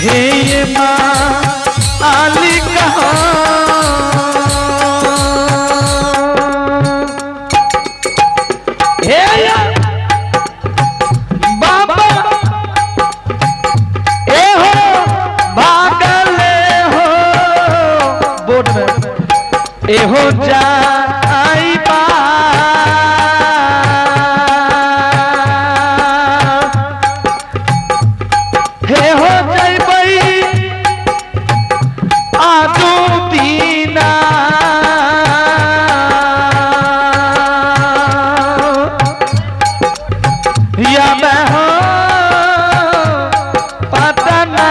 हे ये मालिक हे बाबा ए हो भागले हो बोट में ए हो जाई बा हे हो जाई बई आदू दीना या मैं हो पटना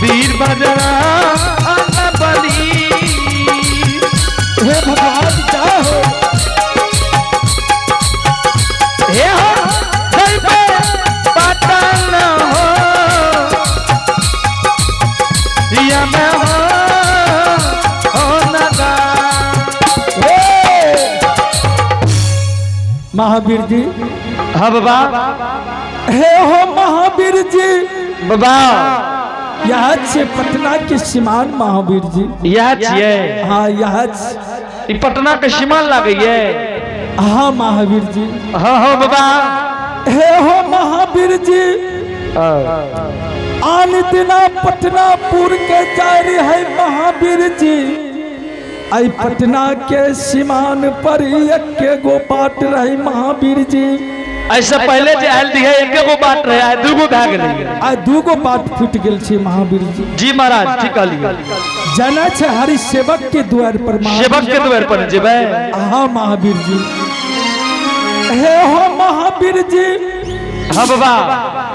वीर बजरा बली हे भगवान चाहो हे हो घर पे पतन हो या मैं हो नगा महावीर जी। हाँ बाबा हे हो महावीर जी बाबा यहाँ से पटना के सीमान महावीर जी यह छिए हाँ यहाँ पटना के सीमान लगे हाँ महावीर जी हाँ हाँ बाबा हे हो महावीर जी आन दिना पटनापुर के जारी है महावीर जी आई पटना के सीमान पर एक गो बाट रही महावीर जी ऐसा पहले जे आयल दिए एक गो बात रहे आ दूगो भाग रही आ दूगो बात फूट गेल छे महावीर जी। जी महाराज ठीक कहलिए जाना छे हरि सेवक के द्वार पर सेवक के द्वार पर जेबे हाँ महावीर जी। हे हो महावीर जी हाँ बाबा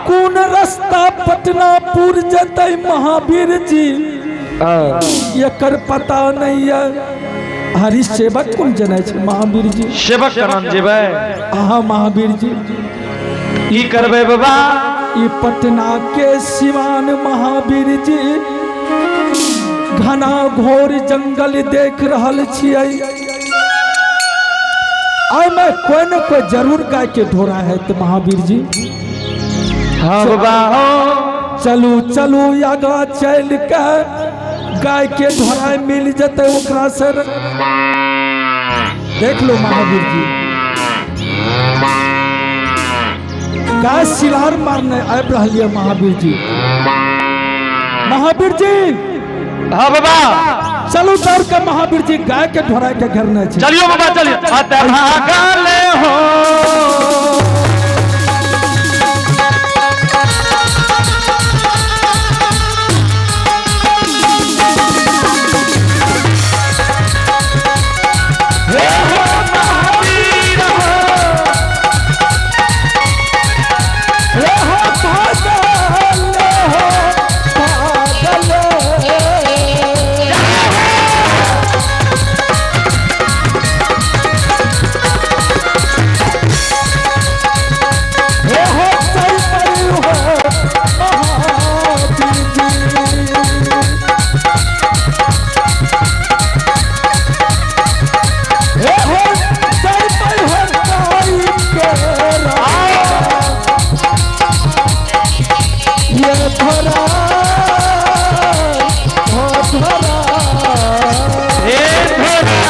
कौन रास्ता पटनापुर जतई महावीर जी एकर पता नहीं है हरि सेवक कौन जने छे महावीर जी सेवक का नाम जेबे हाँ महावीर जी की करबे बाबा ये पटना के सिवान महावीर जी घना घोर जंगल देख रहल छियै आई मैं कोई न कोई जरूर गाय के ढोरा है तो महावीर जी हाँ बाबा चलू चलू आगा चल के गाय के ढोरा मिल जते ओकरा से देख लो महावीर जी गाय सिलार मारने आब रही महावीर जी। महावीर जी हाँ बाबा चलो दौड़ के महावीर जी गाय के ढोरा के घर न चलियो बाबा चलिए भागले हो धरा हो धरा हे धरा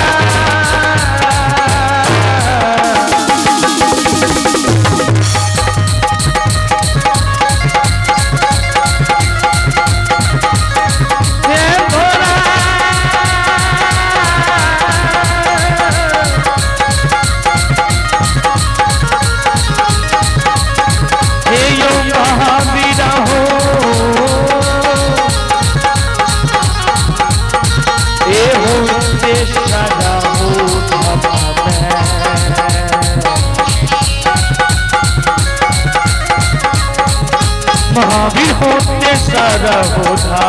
महावीर होते सारा होता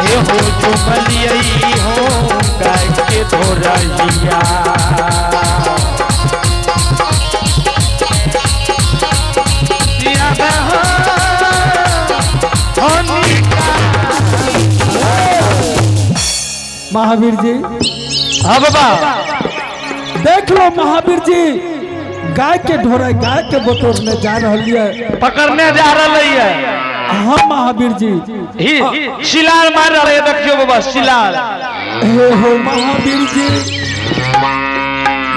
ये हो जो मलियाई हो गाय के धोरैया महावीर जी। हाँ बाबा देख लो महावीर जी गाय के ढोरा गाय के बतौर में जा रही है पकड़ने जा रही है। हाँ महावीर जी ही शिलाल मार रहे देखियो बाबा शिलाल। हे हो महावीर जी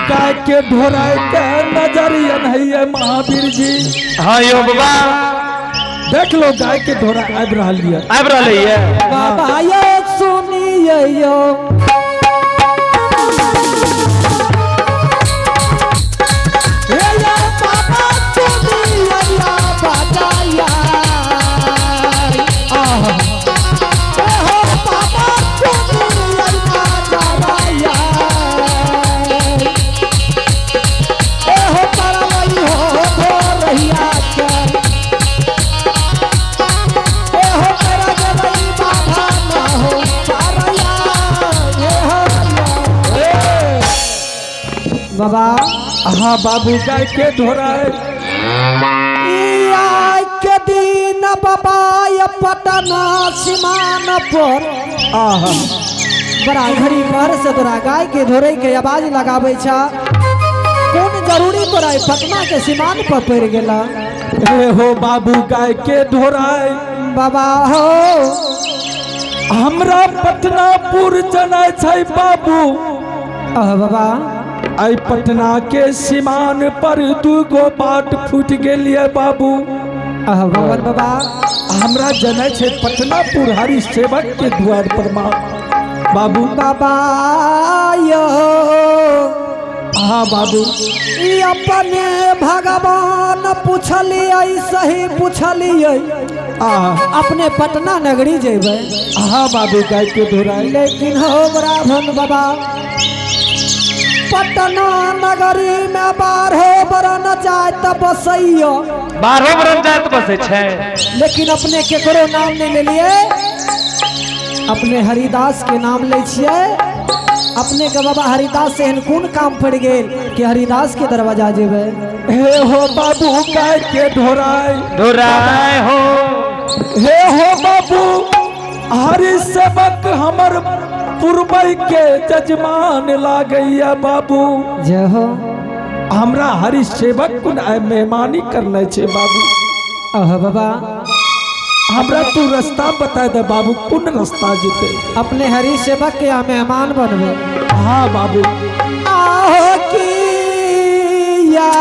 गाय के ढोरा के नजरिया नहीं है महावीर जी। हाँ यो बाबा देख लो गाय के ढोरा आब रही है बाबा ये सुनिए यो बाबा। हाँ बाबू गाय के ढोरा के दिन बाबा ये पटना सीमान पर बड़ा घड़ी पर से तोरा गाय के धोरे के आवाज लगाबे छा कौन जरूरी तोरा पटना के सीमान पर पड़ गेला। हे हो बाबू गाय के ढोरा बाबा हो हमरा पटनापुर जाना छै बाबू। बाबा आई पटना के सीमान पर दूगो बाट फूट गेलिए बाबू। भगवान बाबा हमरा जनै छै पटनापुर हरि सेवक के द्वार पर बाबू। बाबा यो हाँ बाबू अपने भगवान पूछलिए सही पूछलिए अपने पटना नगरी जेबे। हाँ बाबू गाय के ढोरा लेकिन हो ब्राह्मण बाबा पटना नगरी में 12 बरन जात बसैया 12 बरन जात बसे छै लेकिन अपने केकरो नाम नहीं ले लिए अपने हरिदास के नाम ले छिए। अपने के बाबा हरिदास से कौन काम पड़ गए कि हरिदास के दरवाजा जेबे। हे हो बाबू गाय के ढोराई हो हे हो बाबू हरि सेवक हमर पूर्वई के जजमान लागैया बाबू। जय हो हमरा हरि सेवक कुन मेहमानी करना छे बाबू। बाबा हमरा तू रास्ता बता दे बाबू कौन रास्ता जेते अपने हरि सेवक के यहाँ मेहमान बनबे। हाँ बाबू आओ की या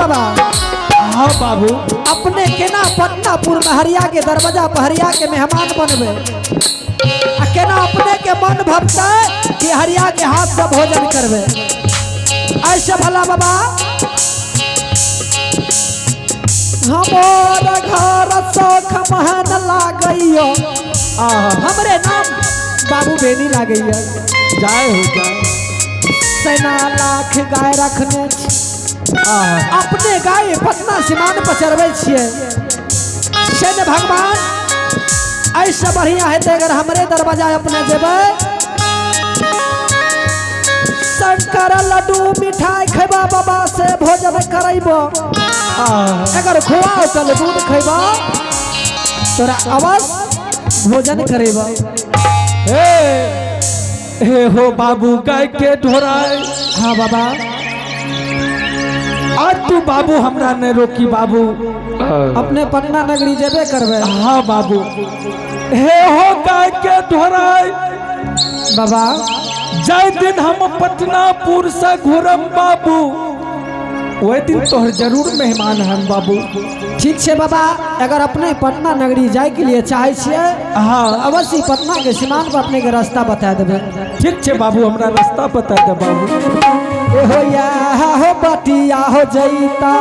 बाबा हाँ बाबू अपने केना पटनापुर में हरिया के दरवाजा पर हरिया के मेहमान बनबे आ केना अपने के मन भरता कि हरिया के हाथ से भोजन करबे ऐसे भला बाबा हमार घर सौख महन लागइयो हमरे नाम बाबू बेनी लागइयो जाए हो जाए सेना लाख गाय रखने छी। अपने गाय पटना सीमान पर चढ़बै छियै से भगवान ऐसे बढ़िया हेतै अगर हमरे दरवाजा अपने जेबै शंकर लड्डू मिठाई खेबा बाबा से भोजन करैबो अगर खुआ चल दूध खेबा तोरा अवश्य भोजन करेबा हे हो बाबू गाय के ढोराई। हाँ बाबा आज तू बाबू हमरा ने रोकी बाबू अपने पटना नगरी जेबे करबे। हाँ बाबू हे हो गाय के ढोराई बाबा जाय दिन हम पटनापुर से घुरम बाबू वही दिन तोहर जरूर मेहमान हम बाबू। ठीक है बाबा अगर अपने पटना नगरी जाए के लिए चाहे छिए हाँ अवश्य पटना के सीमान पर अपने के रास्ता बता देबे। ठीक है बाबू हमरा रास्ता बता दे बाबू। हो या हो बटिया हो जईता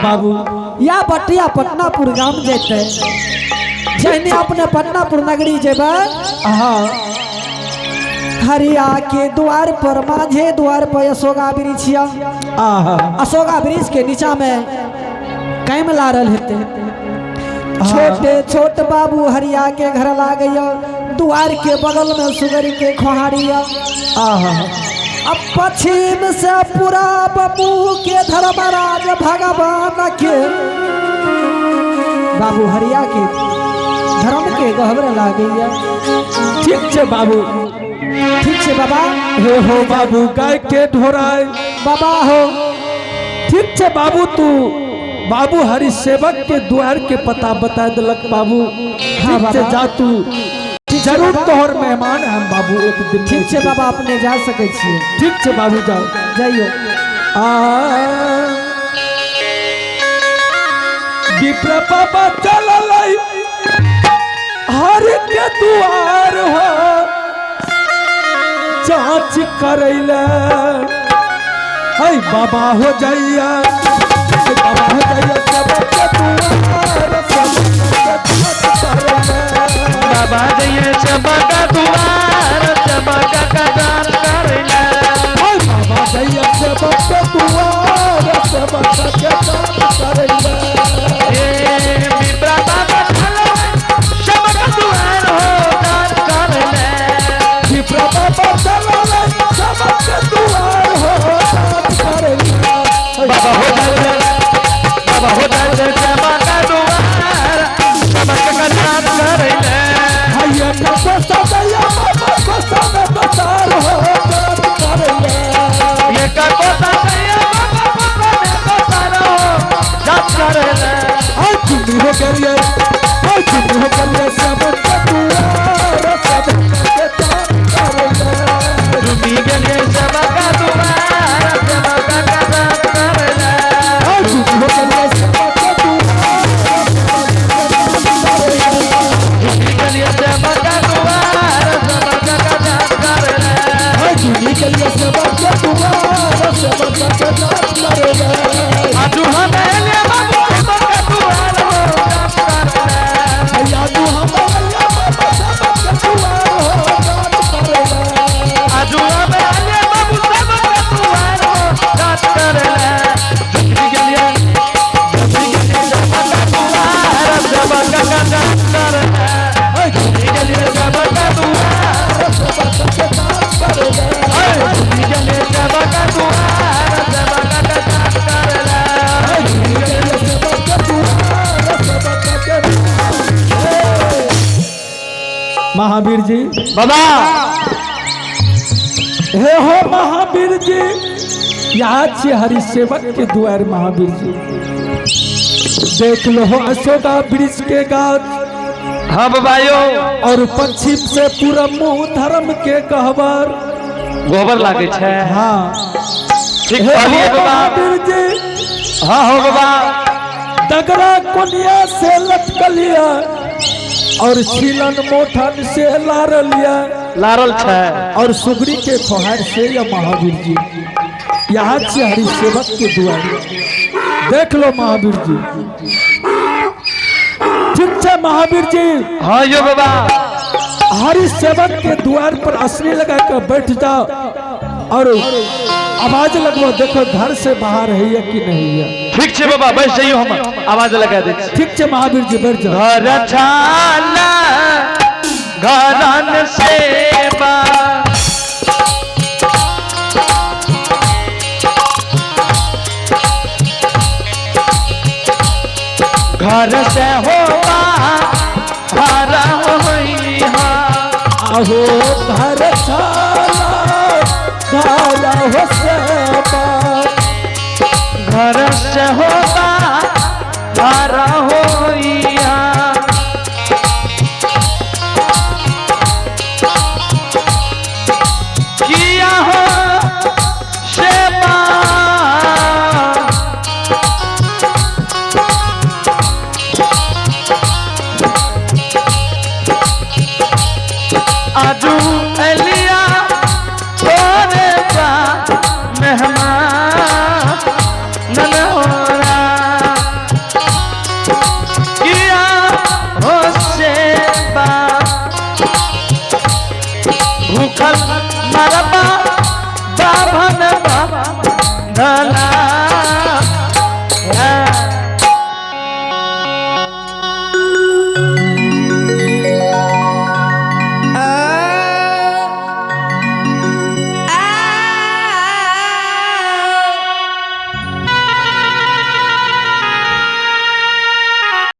बाबू या बटिया पटनापुर गांव जेते जहने अपने पटनापुर नगरी जेबे हाँ हरिया के द्वार पर माझे द्वार पर अशोका वृक्ष अशोका वृक्ष के नीचा में कैम लारल हेते छोटे छोट बाबू हरिया के घर लागैया द्वार के बगल में सुगर के खोहारिया अब पश्चिम से पूरा बबू के धर्मराज भगवान के बाबू हरिया के धर्म के गहबर लागैया। ठीक है बाबू ठीक है बाबा। हे हो बाबू गाय के ढोराई बाबा हो ठीक है बाबू तू बाबू हरि सेवक के द्वार के पता बता दिलक बाबू। हाँ ठीक है जा तू जरूर तोहर मेहमान हम बाबू एक दिन। ठीक है बाबा अपने जा सके छिए। ठीक है बाबू जाओ जाइयो। विप्र बाबा चल हर के द्वार हो जांच करैला है बाबा हो जाइया बाबा हो जाइया सब के द्वार बाबा जइए चबका दुआर चबका कदार करैला बाबा जइए चबका दुआर चबका कदार करैला ए विप्र बाबा चलो चबका दुआर हो दार करैला विप्र बाबा चलो चबका दुआर हो दार करैला बाबा महावीर जी बाबा हे हो महावीर जी, यहाँ छे हरि सेवक के द्वार महावीर जी। देख लो हो अशोका वृक्ष के गाछ, हाँ बाबा यो, और पश्चिम से पूरा मुंह धर्म के गहवर। गोबर लागे छे। हाँ ठीक हे कहलिए हो बाबा। महावीर जी, हाँ हो बाबा। दगरा कोनिया से लटकलिया और छिलन मोठन से लारलिया, लारल छे। और सुगरी के खोहार से या महावीर जी यहाँ से हरि सेवक के द्वार। देख लो महावीर जी, ठीक है महावीर जी। हाँ यो बाबा। हरि सेवक के द्वार पर असली लगा कर बैठ जाओ और आवाज लगवाओ, देखो घर से बाहर है या कि नहीं है। ठीक छे बाबा, बैठ जाइयो, हम आवाज लगा दे। ठीक है महावीर जी, बैठ जाओ। घर छाला घरन सेवा, घर से होवा हरा होइहा। आहो घर छाला घर हो सेवा, घर से हो